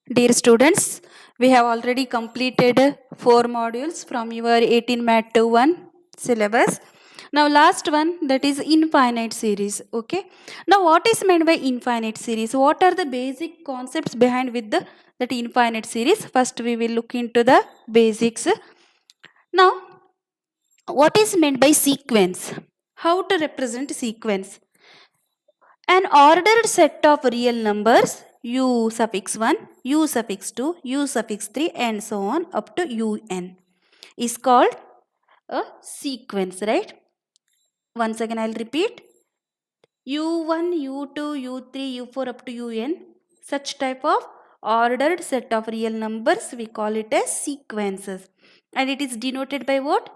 Dear students, we have already completed 4 modules from your 18 Mat 1 syllabus. Now last one, that is infinite series. Okay. Now what is meant by infinite series? What are the basic concepts behind with that infinite series? First we will look into the basics. Now what is meant by sequence? How to represent sequence? An ordered set of real numbers u suffix 1, u suffix 2, u suffix 3 and so on up to un is called a sequence, right? Once again I'll repeat. u1, u2, u3, u4 up to un. Such type of ordered set of real numbers we call it as sequences. And it is denoted by what?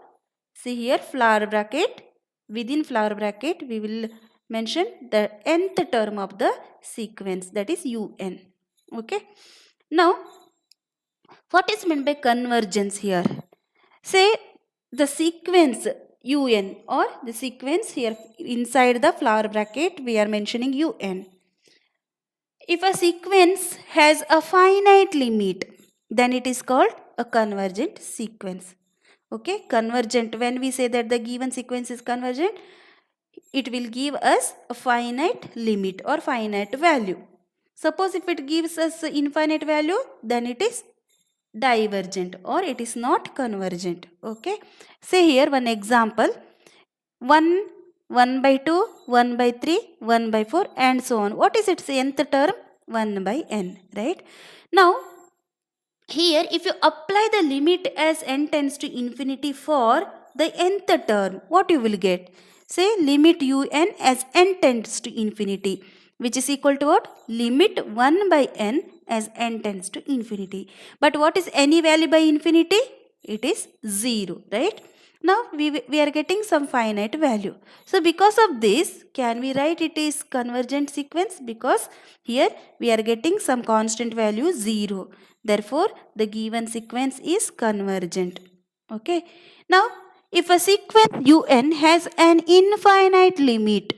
See here, flower bracket. Within flower bracket we will mention the nth term of the sequence, that is un. Okay. Now what is meant by convergence here? Say the sequence un, or the sequence here inside the flower bracket we are mentioning un. If a sequence has a finite limit, then it is called a convergent sequence. Okay, convergent, when we say that the given sequence is convergent, it will give us a finite limit or finite value. Suppose if it gives us infinite value, then it is divergent or it is not convergent. Okay, say here one example: 1, 1 by 2, 1 by 3, 1 by 4 and so on. What is its nth term? 1 by n, right? Now here if you apply the limit as n tends to infinity for the nth term, what you will get? Say limit un as n tends to infinity, which is equal to what? Limit 1 by n as n tends to infinity. But what is any value by infinity? It is 0, right? Now we are getting some finite value. So because of this, can we write it is convergent sequence? Because here we are getting some constant value 0. Therefore, the given sequence is convergent. Okay. Now, if a sequence un has an infinite limit,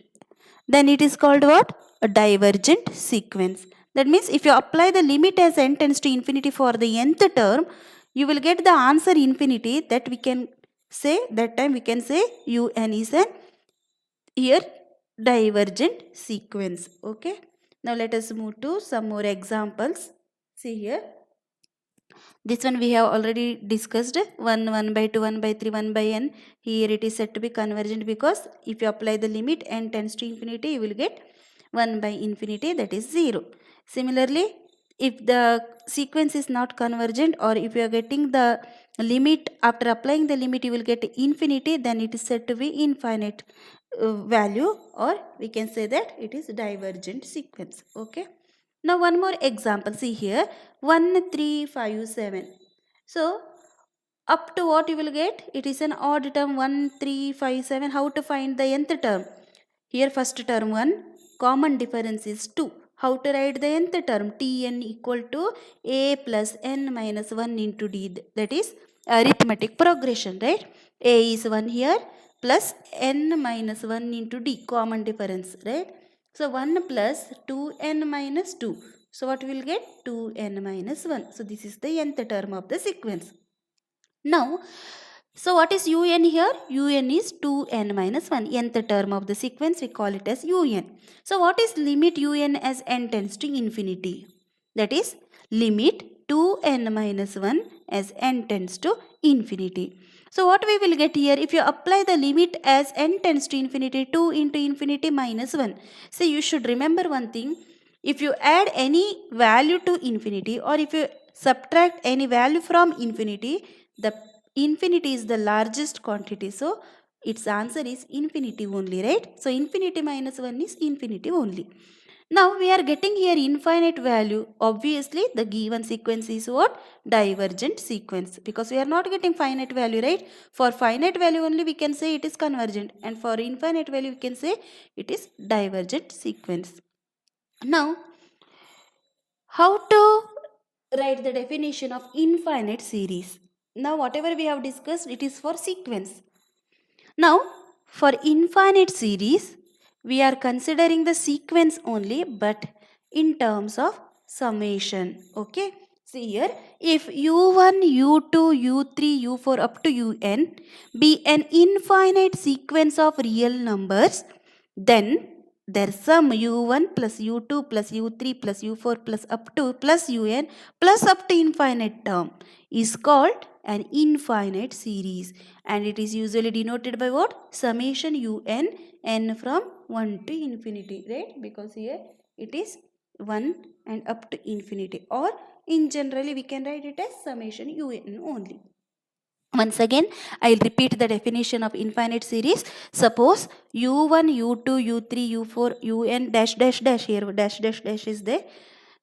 then it is called what? A divergent sequence. That means if you apply the limit as n tends to infinity for the nth term, you will get the answer infinity. That we can say, that time we can say un is an here divergent sequence. Okay. Now let us move to some more examples. See here. This one we have already discussed. 1, 1 by 2, 1 by 3, 1 by n. Here it is said to be convergent because if you apply the limit n tends to infinity, you will get 1 by infinity, that is 0. Similarly, if the sequence is not convergent, or if you are getting the limit, after applying the limit you will get infinity, then it is said to be infinite value, or we can say that it is divergent sequence. Okay. Now one more example. See here, 1, 3, 5, 7. So up to what you will get? It is an odd term, 1, 3, 5, 7. How to find the nth term? Here first term 1, common difference is 2. How to write the nth term? Tn equal to a plus n minus 1 into d. That is arithmetic progression, right? A is 1 here plus n minus 1 into d, common difference, right? So 1 plus 2n minus 2. So what we will get? 2n minus 1. So this is the nth term of the sequence. Now, so what is un here? Un is 2n minus 1. Nth term of the sequence, we call it as un. So what is limit un as n tends to infinity? That is limit 2n minus 1 as n tends to infinity. So what we will get here, if you apply the limit as n tends to infinity, 2 into infinity minus 1. So you should remember one thing. If you add any value to infinity, or if you subtract any value from infinity, the infinity is the largest quantity. So its answer is infinity only, right? So infinity minus 1 is infinity only. Now we are getting here infinite value. Obviously the given sequence is what? Divergent sequence, because we are not getting finite value, right? For finite value only we can say it is convergent, and for infinite value we can say it is divergent sequence. Now how to write the definition of infinite series? Now whatever we have discussed, it is for sequence. Now for infinite series, we are considering the sequence only, but in terms of summation. Okay. See here, if u1, u2, u3, u4 up to un be an infinite sequence of real numbers, then their sum u1 plus u2 plus u3 plus u4 plus up to plus un plus up to infinite term is called an infinite series, and it is usually denoted by what? Summation un n from 1 to infinity, right? Because here it is 1 and up to infinity, or in generally we can write it as summation un only. Once again, I'll repeat the definition of infinite series. Suppose u1, u2, u3, u4, un dash dash dash, here dash dash dash is there.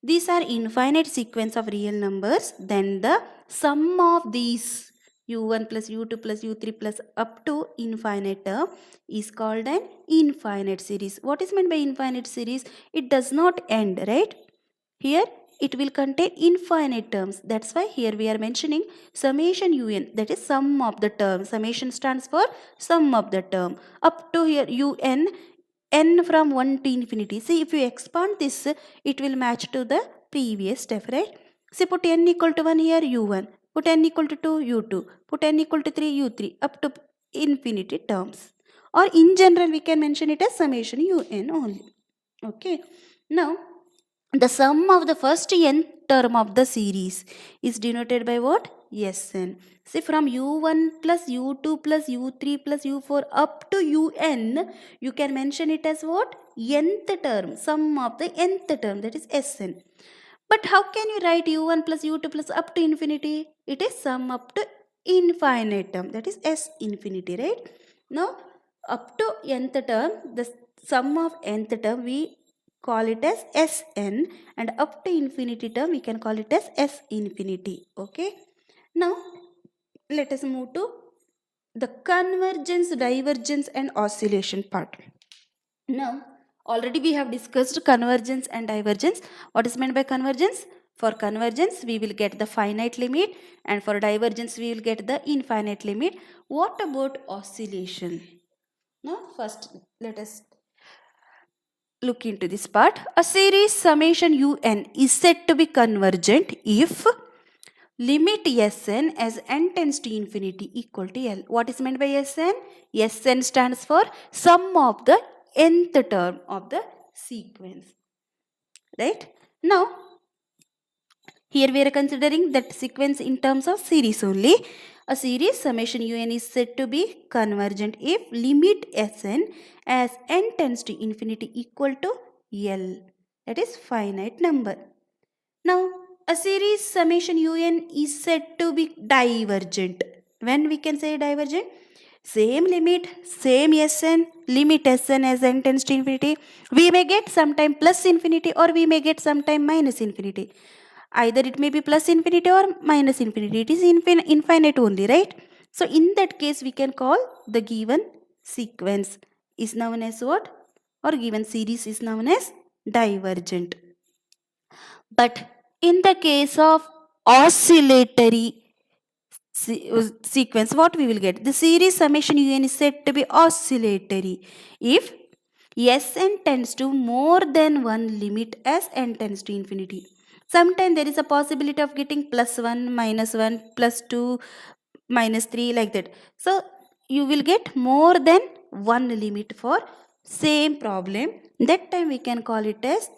These are infinite sequence of real numbers. Then the sum of these u1 plus u2 plus u3 plus up to infinite term is called an infinite series. What is meant by infinite series? It does not end, right? Here it will contain infinite terms. That's why here we are mentioning summation un, that is sum of the term. Summation stands for sum of the term. Up to here un, n from 1 to infinity. See, if you expand this, it will match to the previous step, right? See, put n equal to 1 here, u1. Put n equal to 2, u2. Put n equal to 3, u3. Up to infinity terms. Or in general, we can mention it as summation un only. Okay. Now, the sum of the first nth term of the series is denoted by what? Sn. See, from u1 plus u2 plus u3 plus u4 up to un, you can mention it as what? Nth term, sum of the nth term, that is Sn. But how can you write u1 plus u2 plus up to infinity? It is sum up to infinite term, that is S infinity, right? Now, up to nth term, the sum of nth term we call it as Sn, and up to infinity term we can call it as S infinity. Okay. Now let us move to the convergence, divergence and oscillation part. Now already we have discussed convergence and divergence. What is meant by convergence? For convergence we will get the finite limit, and for divergence we will get the infinite limit. What about oscillation? Now first let us look into this part. A series summation un is said to be convergent if limit Sn as n tends to infinity equal to L. What is meant by Sn? Sn stands for sum of the nth term of the sequence. Right? Now, here we are considering that sequence in terms of series only. A series summation un is said to be convergent if limit Sn as n tends to infinity equal to L. That is finite number. Now, a series summation un is said to be divergent. When we can say divergent? Same limit, same Sn, limit Sn as n tends to infinity. We may get sometime plus infinity, or we may get sometime minus infinity. Either it may be plus infinity or minus infinity. It is infinite only, right? So in that case, we can call the given sequence is known as what? Or given series is known as divergent. But in the case of oscillatory sequence, what we will get? The series summation un is said to be oscillatory if Sn tends to more than one limit as n tends to infinity. Sometimes there is a possibility of getting plus 1, minus 1, plus 2, minus 3, like that. So you will get more than one limit for same problem. That time we can call it as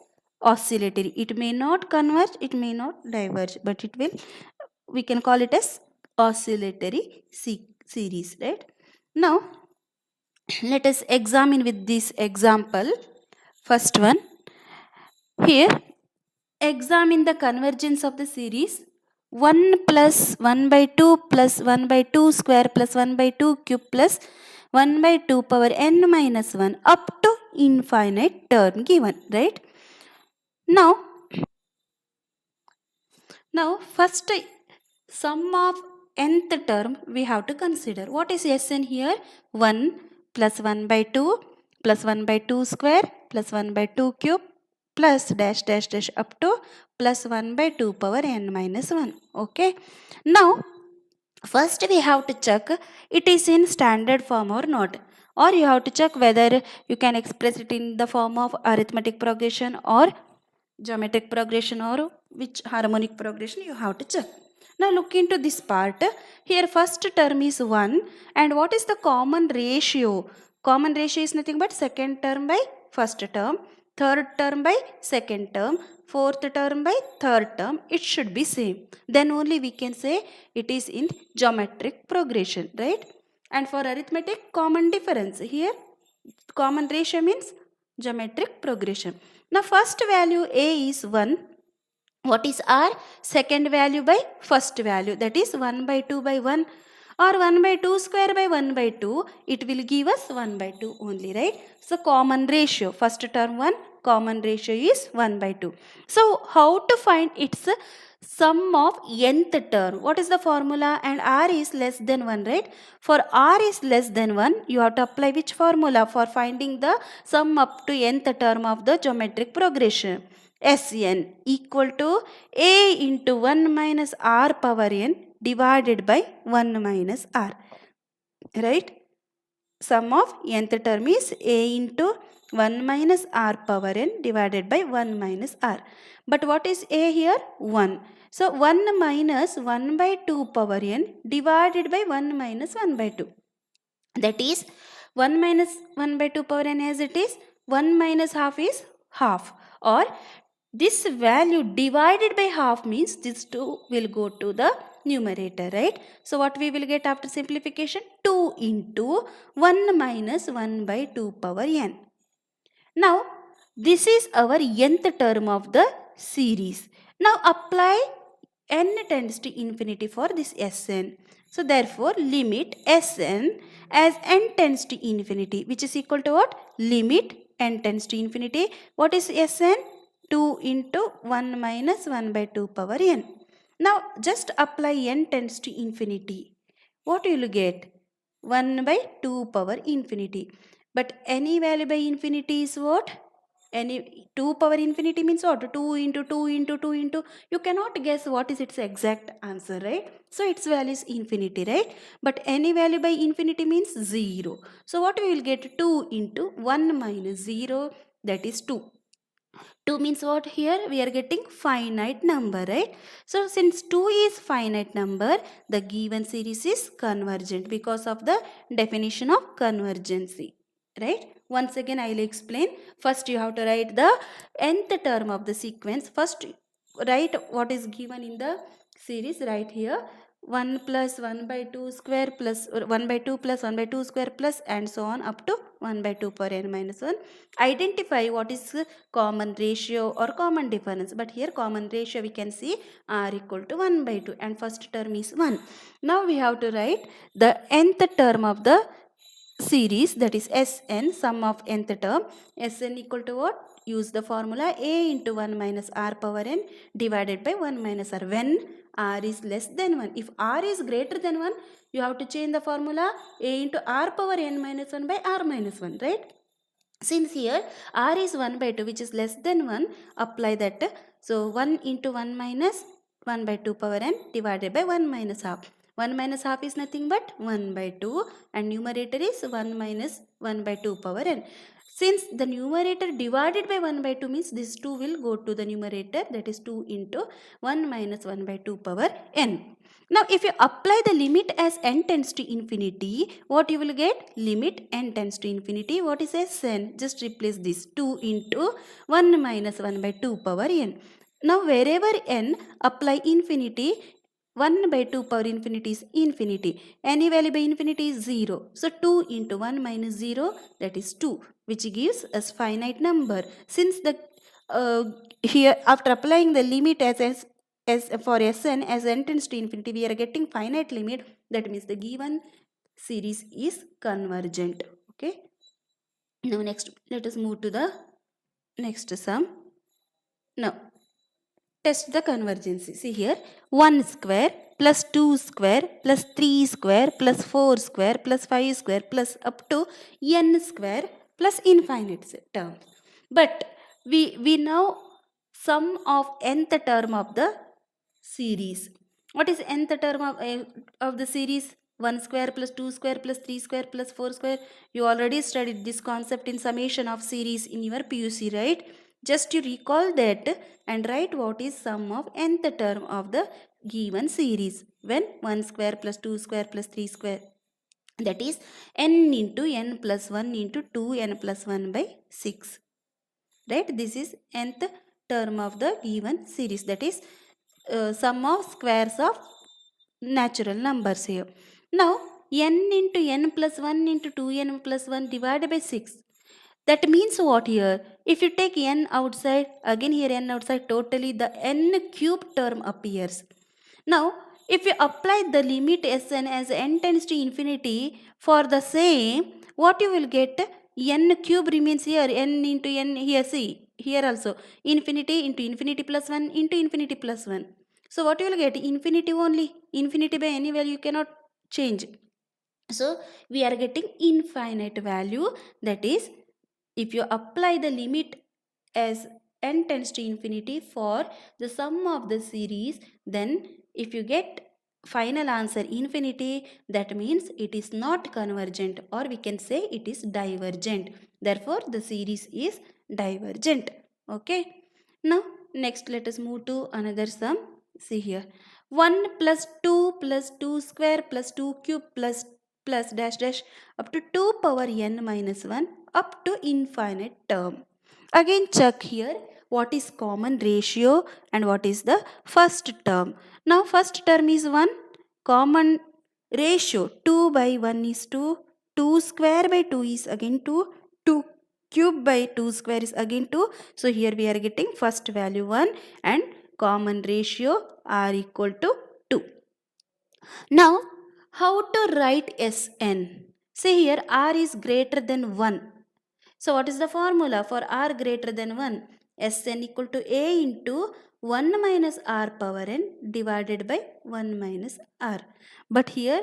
oscillatory. It may not converge, it may not diverge, but it will, we can call it as oscillatory series, right? Now let us examine with this example. First one, here examine the convergence of the series 1 plus 1 by 2 plus 1 by 2 square plus 1 by 2 cube plus 1 by 2 power n minus 1 up to infinite term given, right? Now first sum of nth term we have to consider. What is Sn here? 1 plus 1 by 2 plus 1 by 2 square plus 1 by 2 cube plus dash dash dash up to plus 1 by 2 power n minus 1. Okay. Now first we have to check it is in standard form or not, or you have to check whether you can express it in the form of arithmetic progression or geometric progression or which harmonic progression you have to check. Now look into this part. Here first term is 1 and what is the common ratio? Common ratio is nothing but second term by first term, third term by second term, fourth term by third term. It should be same. Then only we can say it is in geometric progression, right? And for arithmetic, common difference. Here common ratio means geometric progression. Now first value a is 1. What is r? Second value by first value, that is 1 by 2 by 1 or 1 by 2 square by 1 by 2. It will give us 1 by 2 only, right? So common ratio, first term 1, common ratio is 1 by 2. So how to find its sum of nth term? What is the formula? And r is less than 1, right? For r is less than 1, you have to apply which formula for finding the sum up to nth term of the geometric progression? Sn equal to a into 1 minus r power n divided by 1 minus r, right? Sum of nth term is a into 1 minus r power n divided by 1 minus r. But what is a here? 1. So 1 minus 1 by 2 power n divided by 1 minus 1 by 2. That is 1 minus 1 by 2 power n as it is, 1 minus half is half, or this value divided by half means this 2 will go to the numerator, right? So what we will get after simplification? 2 into 1 minus 1 by 2 power n. Now this is our nth term of the series. Now apply n tends to infinity for this Sn. So therefore limit Sn as n tends to infinity, which is equal to what? Limit n tends to infinity. What is Sn? 2 into 1 minus 1 by 2 power n. Now just apply n tends to infinity. What will you get? 1 by 2 power infinity. But any value by infinity is what? Any 2 power infinity means what? 2 into 2 into 2 into, you cannot guess what is its exact answer, right? So its value is infinity, right? But any value by infinity means 0. So what we will get? 2 into 1 minus 0, that is 2. 2 means what? Here we are getting finite number, right? So since 2 is finite number, the given series is convergent because of the definition of convergency, right? Once again I will explain. First you have to write the nth term of the sequence. First write what is given in the series, right here. 1 plus 1 by 2 square plus 1 by 2 plus 1 by 2 square plus and so on up to 1 by 2 power n minus 1. Identify what is common ratio or common difference. But here common ratio we can see r equal to 1 by 2 and first term is 1. Now we have to write the nth term of the series, that is Sn, sum of nth term. Sn equal to what? Use the formula a into 1 minus r power n divided by 1 minus r when r is less than 1. If r is greater than 1, you have to change the formula a into r power n minus 1 by r minus 1, right? Since here r is 1 by 2 which is less than 1, apply that. So 1 into 1 minus 1 by 2 power n divided by 1 minus half. 1 minus half is nothing but 1 by 2 and numerator is 1 minus 1 by 2 power n. Since the numerator divided by 1 by 2 means this 2 will go to the numerator, that is 2 into 1 minus 1 by 2 power n. Now if you apply the limit as n tends to infinity, what you will get? Limit n tends to infinity. What is Sn? Just replace this 2 into 1 minus 1 by 2 power n. Now wherever n, apply infinity. 1 by 2 power infinity is infinity. Any value by infinity is 0. So 2 into 1 minus 0, that is 2, which gives us finite number. Since the here after applying the limit as for Sn as n tends to infinity, we are getting finite limit. That means the given series is convergent. Okay. Now next, let us move to the next sum. Now test the convergency. See here, 1 square plus 2 square plus 3 square plus 4 square plus 5 square plus up to n square plus infinite term. But we know sum of nth term of the series. What is nth term of the series? 1 square plus 2 square plus 3 square plus 4 square. You already studied this concept in summation of series in your PUC, right? Just you recall that and write what is sum of nth term of the given series when 1 square plus 2 square plus 3 square, that is n into n plus 1 into 2n plus 1 by 6, right? This is nth term of the given series, that is sum of squares of natural numbers here. Now n into n plus 1 into 2n plus 1 divided by 6, that means what here? If you take n outside, again here n outside, totally the n cube term appears. Now, if you apply the limit Sn as n tends to infinity for the same, what you will get? N cube remains here, n into n here, see, here also, infinity into infinity plus 1 into infinity plus 1. So, what you will get? Infinity only. Infinity by any value you cannot change. So, we are getting infinite value, that is, if you apply the limit as n tends to infinity for the sum of the series, then if you get final answer infinity, that means it is not convergent, or we can say it is divergent. Therefore, the series is divergent. Okay. Now, next let us move to another sum. See here. 1 plus 2 plus 2 square plus 2 cube plus dash dash up to 2 power n minus 1 up to infinite term. Again check here what is common ratio and what is the first term. Now first term is 1, common ratio 2 by 1 is 2, 2 square by 2 is again 2, 2 cube by 2 square is again 2. So here we are getting first value 1 and common ratio r equal to 2. Now how to write Sn? See here r is greater than 1. So what is the formula for r greater than 1? Sn equal to a into 1 minus r power n divided by 1 minus r. But here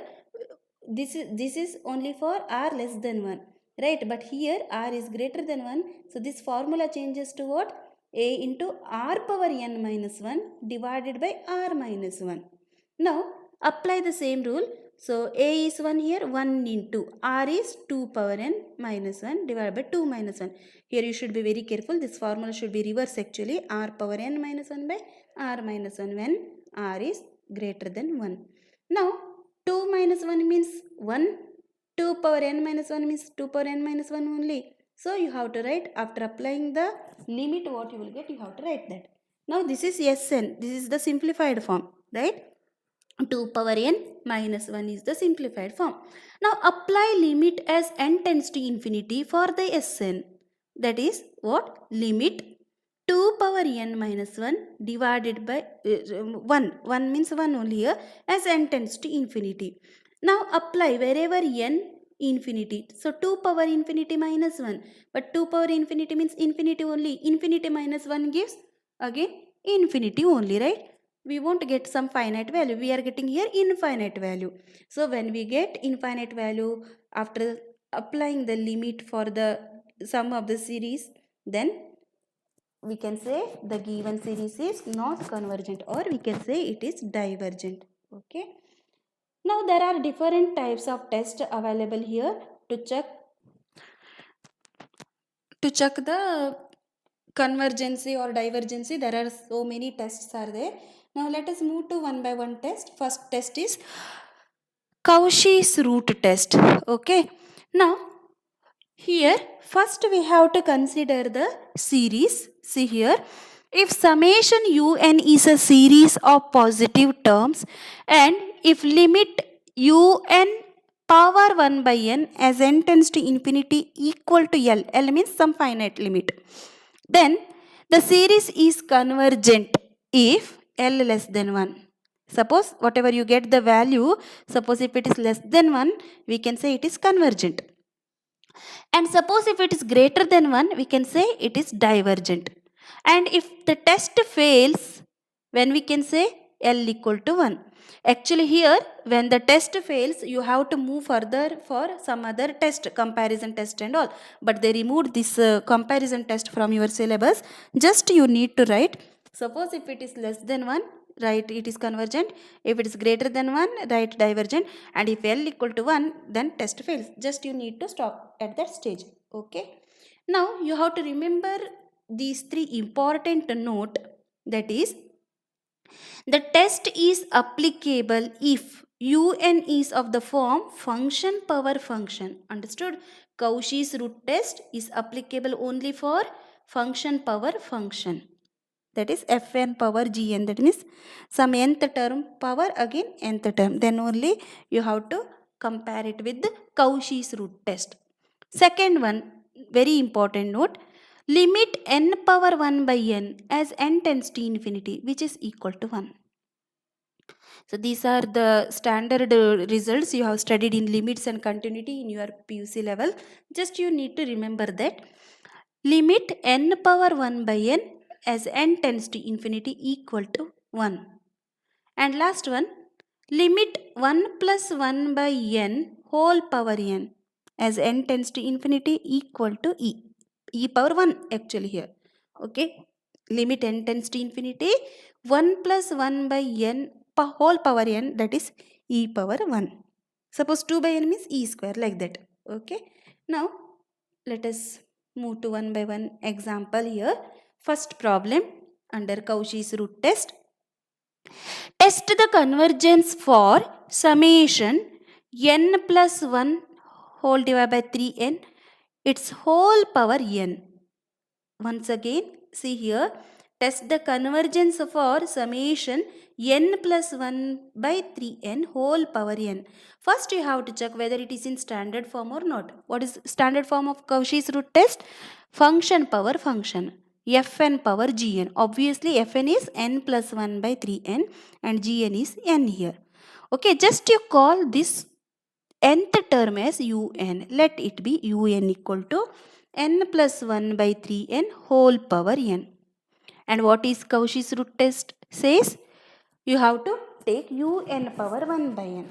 this is only for r less than 1, right? But here r is greater than 1. So this formula changes to what? A into r power n minus 1 divided by r minus 1. Now apply the same rule. So a is 1 here, 1 into r is 2 power n minus 1 divided by 2 minus 1. Here you should be very careful. This formula should be reversed actually. R power n minus 1 by r minus 1 when r is greater than 1. Now 2 minus 1 means 1. 2 power n minus 1 means 2 power n minus 1 only. So you have to write, after applying the limit, what you will get, you have to write that. Now this is Sn. This is the simplified form, right? 2 power n minus 1 is the simplified form. Now apply limit as n tends to infinity for the Sn. That is what? Limit 2 power n minus 1 divided by 1. 1 means 1 only here, as n tends to infinity. Now apply wherever n infinity. So 2 power infinity minus 1. But 2 power infinity means infinity only. Infinity minus 1 gives again infinity only, right? We won't get some finite value. We are getting here infinite value. So when we get infinite value after applying the limit for the sum of the series, then we can say the given series is not convergent, or we can say it is divergent. Okay. Now there are different types of tests available here to check the convergency or divergency. There are so many tests are there. Now let us move to one by one test. First test is Cauchy's root test. Okay. Now here first we have to consider the series. See here, if summation un is a series of positive terms, and if limit un power 1 by n as n tends to infinity equal to L means some finite limit, then the series is convergent if L less than 1. Suppose whatever you get the value, suppose if it is less than 1, we can say it is convergent. And suppose if it is greater than 1, we can say it is divergent. And if the test fails, when we can say L equal to 1. Actually here, when the test fails, you have to move further for some other test, comparison test and all. But they removed this comparison test from your syllabus. Just you need to write, suppose if it is less than 1, write it is convergent. If it is greater than 1, write divergent. And if L equal to 1, then test fails. Just you need to stop at that stage. Okay. Now you have to remember these three important note, that is, the test is applicable if un is of the form function power function. Understood? Cauchy's root test is applicable only for function power function. That is fn power gn. That means some nth term power again nth term. Then only you have to compare it with the Cauchy's root test. Second one, very important note, limit n power 1 by n as n tends to infinity, which is equal to 1. So these are the standard results you have studied in limits and continuity in your PUC level. Just you need to remember that limit n power 1 by n as n tends to infinity equal to 1. And last one, limit 1 plus 1 by n whole power n as n tends to infinity equal to e power 1 actually here. Okay, limit n tends to infinity 1 plus 1 by n whole power n, that is e power 1. Suppose 2 by n means e square, like that. Okay, now let us move to one by one example here. First problem under Cauchy's root test. Test the convergence for summation n plus 1 whole divided by 3n, its whole power n. Once again, see here, test the convergence for summation n plus 1 by 3n whole power n. First you have to check whether it is in standard form or not. What is standard form of Cauchy's root test? Function power function, fn power gn. Obviously fn is n plus 1 by 3n and gn is n here. Okay, just you call this nth term as un. Let it be un equal to n plus 1 by 3n whole power n. And what is Cauchy's root test says? You have to take un power 1 by n.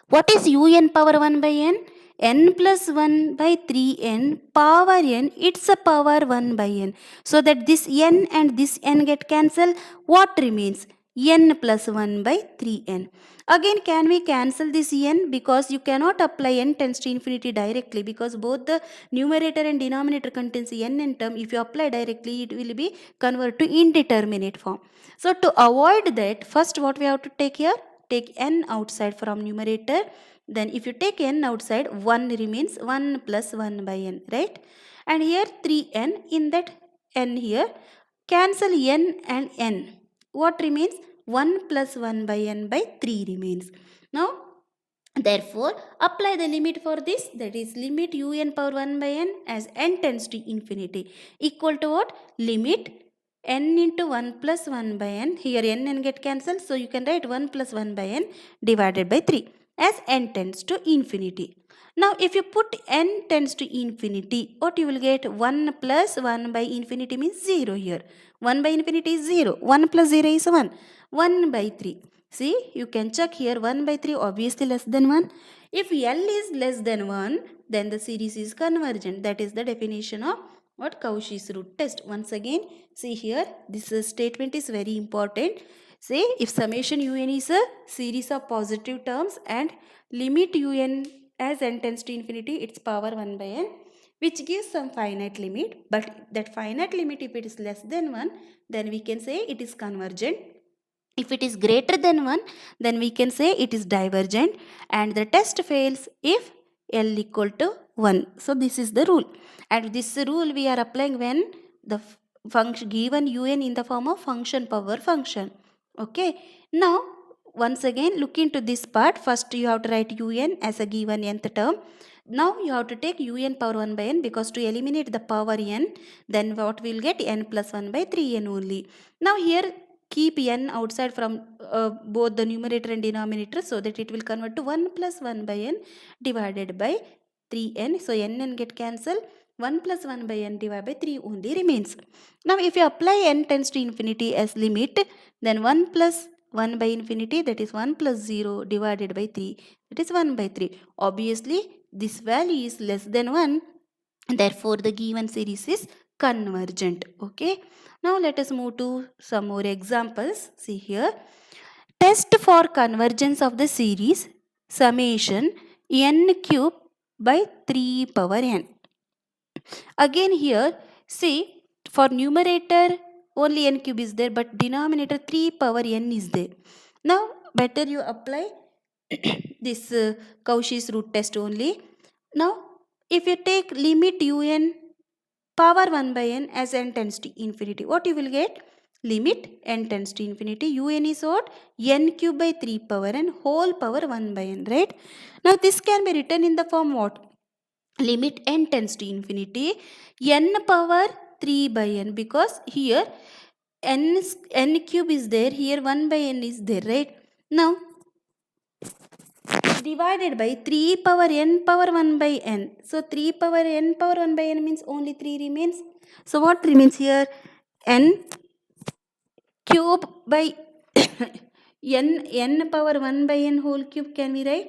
What is un power 1 by n? N plus 1 by 3n power n, it's a power 1 by n. So that this n and this n get cancelled. What remains? N plus 1 by 3n. Again, can we cancel this n? Because you cannot apply n tends to infinity directly, because both the numerator and denominator contains n term. If you apply directly, it will be converted to indeterminate form. So to avoid that, first what we have to take here? Take n outside from numerator. Then if you take n outside, 1 remains, 1 plus 1 by n, right? And here 3n, in that n here, cancel n and n. What remains? 1 plus 1 by n by 3 remains. Now, therefore, apply the limit for this, that is limit un power 1 by n as n tends to infinity equal to what? Limit n into 1 plus 1 by n. Here n get cancelled, so you can write 1 plus 1 by n divided by 3 as n tends to infinity. Now if you put n tends to infinity, what you will get? 1 plus 1 by infinity means 0 here. 1 by infinity is 0. 1 plus 0 is 1. 1 by 3. See, you can check here, 1 by 3 obviously less than 1. If L is less than 1, then the series is convergent. That is the definition of what? Cauchy's root test. Once again, see here, this statement is very important. Say if summation un is a series of positive terms and limit un as n tends to infinity, its power 1 by n, which gives some finite limit. But that finite limit, if it is less than 1, then we can say it is convergent. If it is greater than 1, then we can say it is divergent. And the test fails if L equal to 1. So this is the rule. And this rule we are applying when the function given un in the form of function power function. Okay. Now, once again, look into this part. First, you have to write un as a given nth term. Now, you have to take un power 1 by n, because to eliminate the power n, then what we will get? N plus 1 by 3n only. Now, here keep n outside from both the numerator and denominator, so that it will convert to 1 plus 1 by n divided by 3n. So, n get cancelled. 1 plus 1 by n divided by 3 only remains. Now, if you apply n tends to infinity as limit, then 1 plus 1 by infinity, that is 1 plus 0 divided by 3, that is 1 by 3. Obviously, this value is less than 1. Therefore, the given series is convergent. Okay. Now, let us move to some more examples. See here. Test for convergence of the series summation n cube by 3 power n. Again here, see, For numerator only n cube is there, but denominator 3 power n is there. Now better you apply this Cauchy's root test only. Now if you take limit un power 1 by n as n tends to infinity, what you will get? Limit n tends to infinity, un is what? N cube by 3 power n whole power 1 by n, right? Now this can be written in the form what? Limit n tends to infinity n power 3 by n, because here n cube is there, here 1 by n is there, right? Now divided by 3 power n power 1 by n. So 3 power n power 1 by n means only 3 remains. So what remains here? N cube by n power 1 by n whole cube can we write?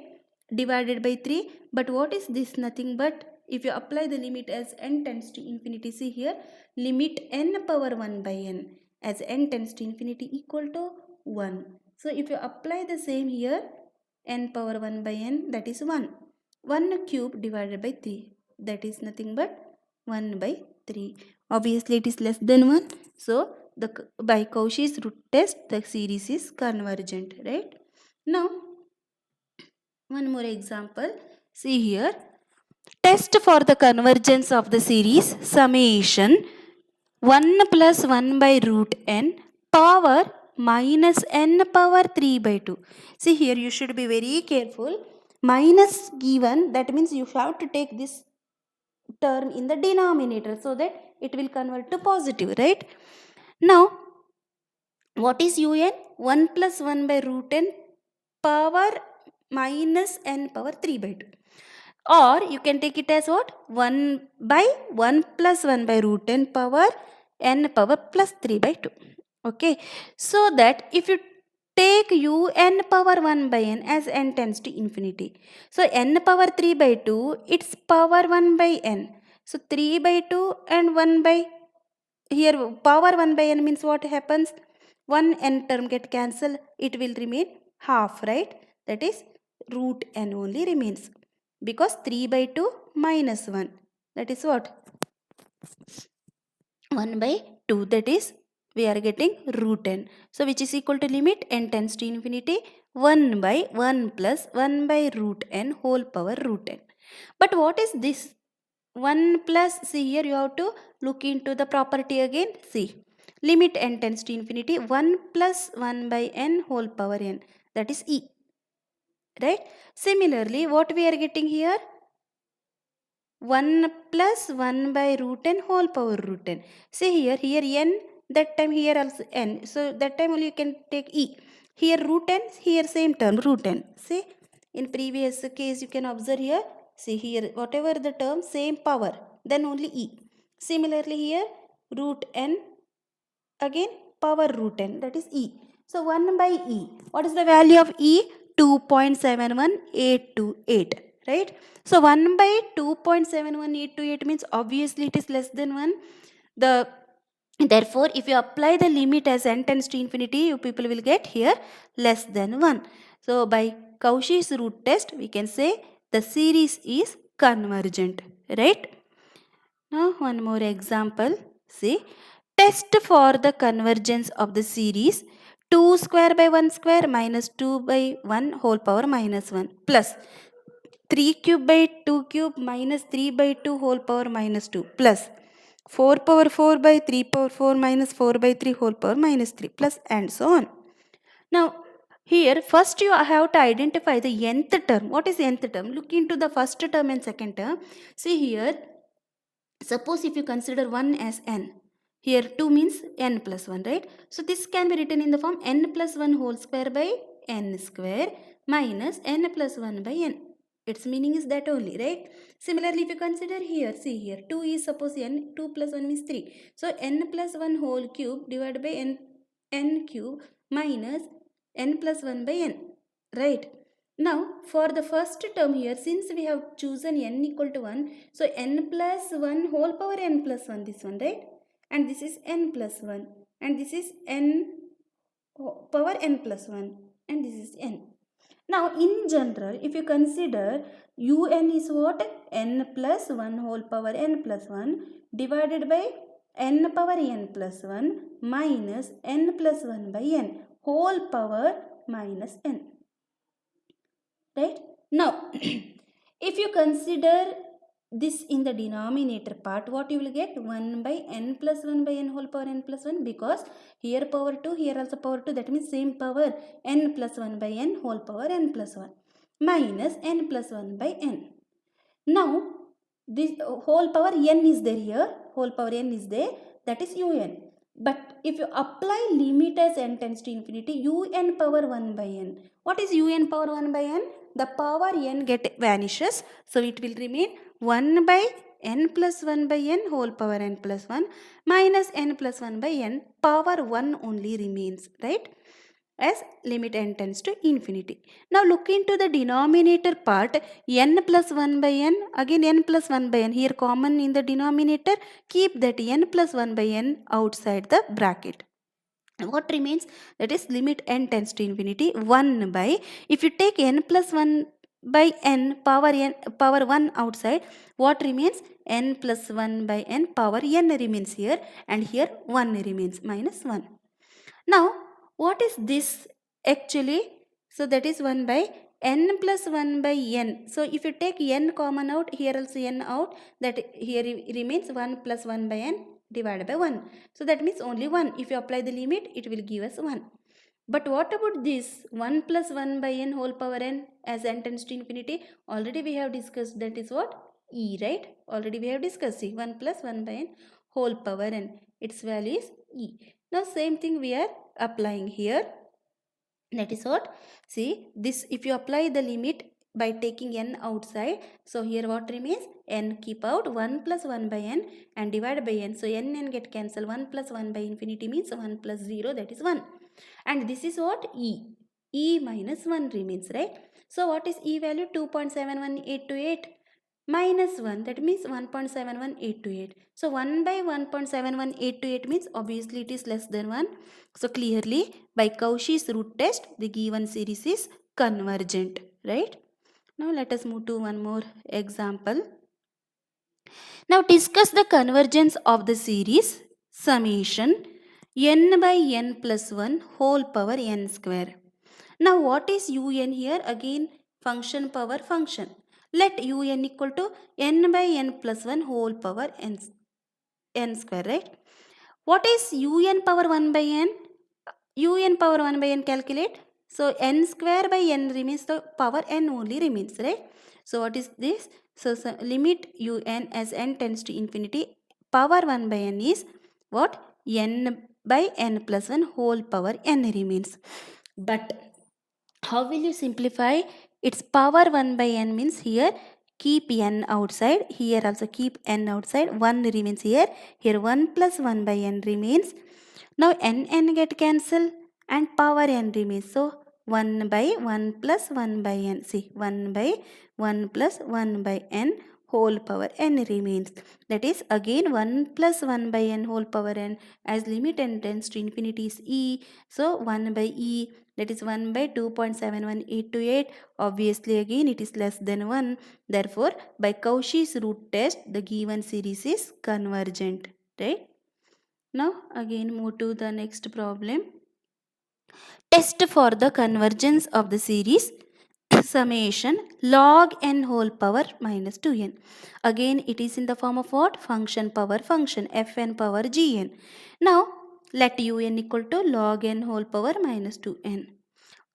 Divided by 3. But what is this? Nothing but if you apply the limit as n tends to infinity, see here, limit n power 1 by n as n tends to infinity equal to 1. So if you apply the same here, n power 1 by n, that is 1. 1 cube divided by 3, that is nothing but 1 by 3. Obviously it is less than 1. So by Cauchy's root test the series is convergent, right? Now one more example. See here, test for the convergence of the series summation 1 plus 1 by root n power minus n power 3 by 2. See here, you should be very careful. Minus given, that means you have to take this term in the denominator so that it will convert to positive, right? Now what is un? 1 plus 1 by root n power minus n power 3 by 2. Or you can take it as what? 1 by 1 plus 1 by root n power n power plus 3 by 2. Okay. So that if you take un power 1 by n as n tends to infinity. So n power 3 by 2, it's power 1 by n. So 3 by 2 and 1 by, here power 1 by n means what happens? 1 n term get cancelled, it will remain half, right? That is root n only remains, because 3 by 2 minus 1, that is what? 1 by 2, that is we are getting root n. So which is equal to limit n tends to infinity 1 by 1 plus 1 by root n whole power root n. But what is this 1 plus? See here, you have to look into the property again. See, limit n tends to infinity 1 plus 1 by n whole power n, that is e, right? Similarly, what we are getting here? 1 plus 1 by root n whole power root n. See here n, that time here also n. So that time only you can take e. Here root n, here same term root n. See, in previous case you can observe here. See here, whatever the term, same power, then only e. Similarly here, root n, again power root n, that is e. So 1 by e. What is the value of e? 2.71828, right? So 1 by 2.71828 means obviously it is less than 1. Therefore, if you apply the limit as n tends to infinity, you people will get here less than 1. So by Cauchy's root test, we can say the series is convergent, right? Now one more example. See, test for the convergence of the series 2 square by 1 square minus 2 by 1 whole power minus 1 plus 3 cube by 2 cube minus 3 by 2 whole power minus 2 plus 4 power 4 by 3 power 4 minus 4 by 3 whole power minus 3 plus and so on. Now here first you have to identify the nth term. What is nth term? Look into the first term and second term. See here, suppose if you consider 1 as n, here 2 means n plus 1, right? So this can be written in the form n plus 1 whole square by n square minus n plus 1 by n. Its meaning is that only, right? Similarly, if you consider here, see here, 2 is suppose n, 2 plus 1 means 3. So n plus 1 whole cube divided by n cube minus n plus 1 by n, right? Now for the first term here, since we have chosen n equal to 1, so n plus 1 whole power n plus 1, this one, right? And this is n plus 1, and this is n power n plus 1, and this is n. Now in general, if you consider un is what? N plus 1 whole power n plus 1 divided by n power n plus 1 minus n plus 1 by n whole power minus n. Right? Now, if you consider this in the denominator part, what you will get? 1 by n plus 1 by n whole power n plus 1, because here power 2, here also power 2, that means same power, n plus 1 by n whole power n plus 1 minus n plus 1 by n. Now, this whole power n is there here, whole power n is there, that is un. But if you apply limit as n tends to infinity, un power 1 by n. What is un power 1 by n? The power n get vanishes, so it will remain 1 by n plus 1 by n whole power n plus 1 minus n plus 1 by n power 1 only remains, right? As limit n tends to infinity. Now look into the denominator part, n plus 1 by n, again n plus 1 by n, here common in the denominator, keep that n plus 1 by n outside the bracket. What remains? That is limit n tends to infinity 1 by, if you take n plus 1 by n power 1 outside, what remains? N plus 1 by n power n remains here, and here 1 remains, minus 1. Now what is this actually? So that is 1 by n plus 1 by n. So if you take n common out, here also n out, that here remains 1 plus 1 by n divided by 1. So that means only 1. If you apply the limit, it will give us 1. But what about this 1 plus 1 by n whole power n as n tends to infinity? Already we have discussed, that is what? E, right? Already we have discussed. See, 1 plus 1 by n whole power n. Its value is E. Now same thing we are applying here. That is what? See, this, if you apply the limit by taking n outside, so here what remains? N keep out, 1 plus 1 by n and divided by n. So n get cancelled. 1 plus 1 by infinity means 1 plus 0, that is 1. And this is what? E. E minus 1 remains, right? So what is E value? 2.71828 minus 1, that means 1.71828. So 1 by 1.71828 means obviously it is less than 1. So clearly by Cauchy's root test, the given series is convergent, right? Now let us move to one more example. Now discuss the convergence of the series summation n by n plus 1 whole power n square. Now what is un here? Again function power function. Let un equal to n by n plus 1 whole power n square, right? What is un power 1 by n? Un power 1 by n calculate. So n square by n remains, the power n only remains, right? So what is this? So limit un as n tends to infinity, power 1 by n is what? N by n plus 1 whole power n remains. But how will you simplify? Its power 1 by n means here keep n outside, here also keep n outside, 1 remains here, here 1 plus 1 by n remains. Now n get cancelled and power n remains. So 1 by 1 plus 1 by n. See, 1 by 1 plus 1 by n whole power n remains. That is again 1 plus 1 by n whole power n, as limit n tends to infinity is E. So 1 by E, that is 1 by 2.71828. Obviously again it is less than 1. Therefore by Cauchy's root test, the given series is convergent, right? Now again move to the next problem. Test for the convergence of the series summation log n whole power minus 2n. Again it is in the form of what? Function power function, fn power gn. Now let un equal to log n whole power minus 2n.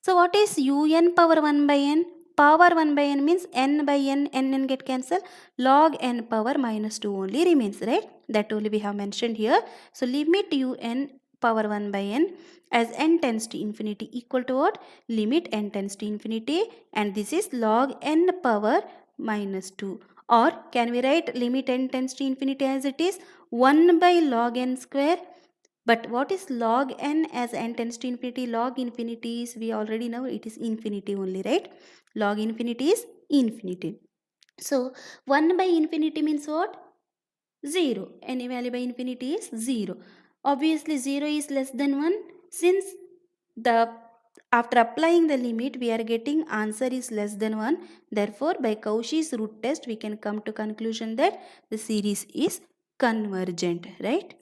So what is un power 1 by n? Power 1 by n means n by n get cancelled, log n power minus 2 only remains, right? That only we have mentioned here. So limit un power 1 by n as n tends to infinity equal to what? Limit n tends to infinity, and this is log n power minus 2. Or can we write limit n tends to infinity as it is 1 by log n square? But what is log n as n tends to infinity? Log infinity is, we already know it is infinity only, right? Log infinity is infinity. So 1 by infinity means what? 0. Any value by infinity is 0. Obviously 0 is less than 1. Since after applying the limit we are getting answer is less than 1. Therefore by Cauchy's root test we can come to conclusion that the series is convergent, right?